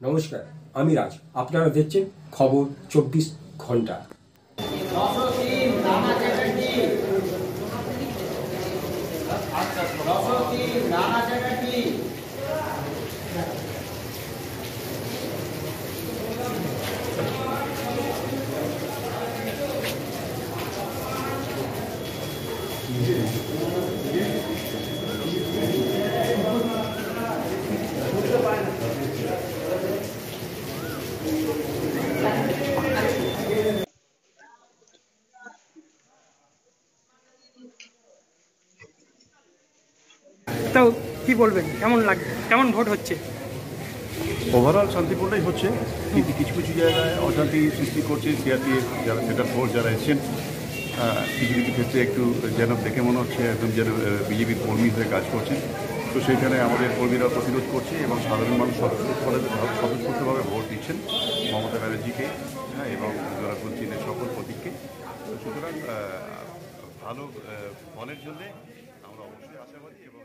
নমস্কার, আমি রাজ। আপনারা দেখছেন খবর 24 ঘন্টা। তো কি বলবেন, কেমন লাগবে, কেমন ভোট হচ্ছে? ওভারঅল শান্তিপূর্ণই হচ্ছে, কিন্তু কিছু কিছু জায়গায় অশান্তি সৃষ্টি করছে সিআরপিএফ যারা সেন্ট্রাল ফোর্স যারা এসেছেন। কিছু কিছু ক্ষেত্রে একটু যেন দেখে মনে হচ্ছে একদম যেন বিজেপির কর্মী হয়ে কাজ করছেন। তো সেইখানে আমাদের কর্মীরা প্রতিরোধ করছে এবং সাধারণ মানুষ স্বতঃস্ফূর্তভাবে ভোট দিচ্ছেন মমতা ব্যানার্জিকে, এবং চীনের সকল প্রতীককে। সুতরাং ভালো ফলের জন্যে আমরা অবশ্যই আশাবাদী এবং